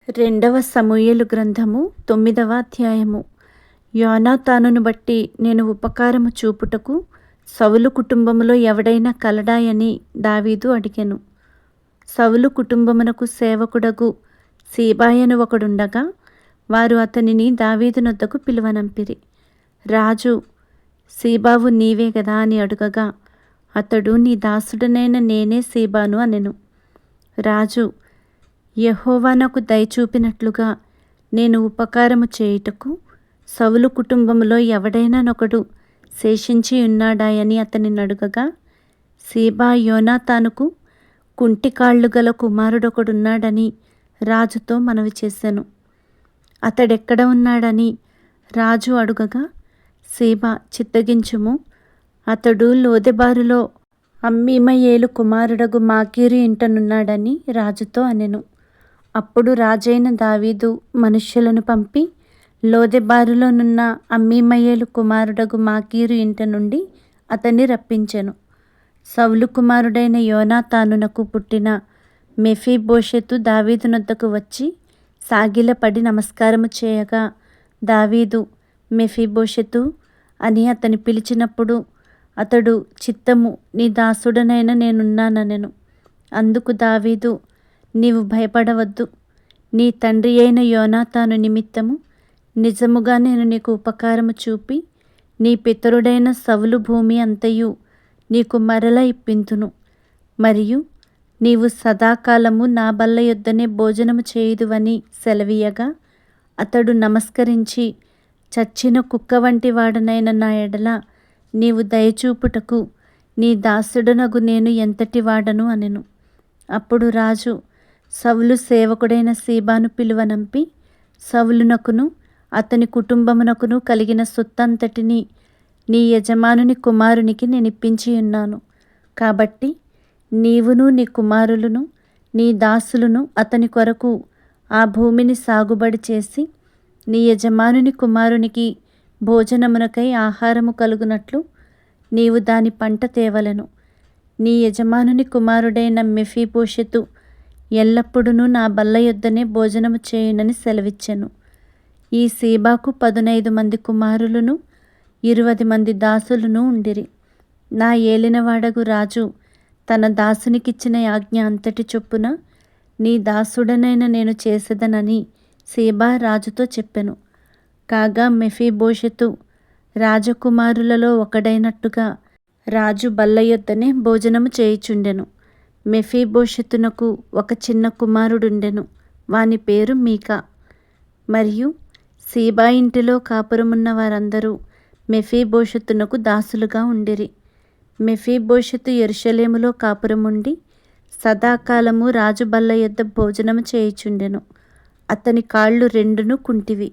రెండవ సమూయేలు గ్రంథము 9వ అధ్యాయము. యోనాతానును బట్టి నేను ఉపకారము చూపుటకు సౌలు కుటుంబములో ఎవడైనా కలడాయని దావీదు అడిగెను. సౌలు కుటుంబమునకు సేవకుడగు సీబాయను ఒకడుండగా వారు అతనిని దావీదు నొద్దకు పిలువనంపిరి. రాజు, సీబావు నీవే గదా అని అడుగగా అతడు, నీ దాసుడనైన నేనే సీబాను అనెను. రాజు, యెహోవా నాకు దయచూపినట్లుగా నేను ఉపకారము చేయుటకు సౌలు కుటుంబములో ఎవడైనానొకడు శేషించి ఉన్నాడాయని అతనిని అడుగగా, సీబా యోనాతానుకు కుంటికాళ్ళు గల కుమారుడొకడున్నాడని రాజుతో మనవి చేసెను. అతడెక్కడ ఉన్నాడని రాజు అడుగగా, సీబా, చిత్తగించుము, అతడు లోదెబారులో అమ్మీమయేలు కుమారుడగు మాకీరు ఇంటనున్నాడని రాజుతో అనెను. అప్పుడు రాజైన దావీదు మనుష్యులను పంపి లోదెబారులోనున్న అమ్మీమయేలు కుమారుడగు మాకీరు ఇంట నుండి అతన్ని రప్పించెను. సౌలు కుమారుడైన యోనాతానునకు పుట్టిన మెఫీబోషెతు దావీదు నొద్దకు వచ్చి సాగిలపడి నమస్కారము చేయగా, దావీదు, మెఫీబోషెతు అని అతని పిలిచినప్పుడు అతడు, చిత్తము, నీ దాసుడనైన నేనున్నాననెను. అందుకు దావీదు, నీవు భయపడవద్దు, నీ తండ్రి అయిన యోనాతాను నిమిత్తము నిజముగా నేను నీకు ఉపకారము చూపి నీ పితరుడైన సౌలు భూమి అంతయు నీకు మరల ఇప్పింతును. మరియు నీవు సదాకాలము నా బల్ల యొద్దనే భోజనము చేయుదువని సెలవీయగా, అతడు నమస్కరించి, చచ్చిన కుక్క వంటి వాడనైన నా ఎడల నీవు దయచూపుటకు నీ దాసుడనగు నేను ఎంతటి వాడను అనెను. అప్పుడు రాజు సౌలు సేవకుడైన సీబాను పిలువనంపి, సౌలునకును అతని కుటుంబమునకును కలిగిన సొత్తంతటిని నీ యజమానుని కుమారునికి నేనిప్పించి ఉన్నాను. కాబట్టి నీవును నీ కుమారులను నీ దాసులను అతని కొరకు ఆ భూమిని సాగుబడి చేసి నీ యజమానుని కుమారునికి భోజనమునకై ఆహారము కలుగునట్లు నీవు దాని పంట తేవలెను. నీ యజమానుని కుమారుడైన మెఫీబోషెతు ఎల్లప్పుడూ నా బల్ల యొద్దనే భోజనము చేయునని సెలవిచ్చెను. ఈ సీబాకు 15 మంది కుమారులను 20 మంది దాసులను ఉండిరి. నా ఏలినవాడగు రాజు తన దాసునికిచ్చిన ఆజ్ఞ అంతటి చొప్పున నీ దాసుడనైన నేను చేసేదనని సీబా రాజుతో చెప్పెను. కాగా మెఫీబోషెతు రాజకుమారులలో ఒకడైనట్టుగా రాజు బల్ల యొద్దనే భోజనము చేయుచుండెను. మెఫీబోషెతునకు ఒక చిన్న కుమారుడుండెను, వాని పేరు మీకా. మరియు సీబా ఇంటిలో కాపురమున్న వారందరూ మెఫీబోషెతునకు దాసులుగా ఉండిరి. మెఫీబోషెతు యెరూషలేములో కాపురముండి సదాకాలము రాజు బల్ల యొద్ద భోజనము చేయుచుండెను. అతని కాళ్ళు రెండును కుంటివి.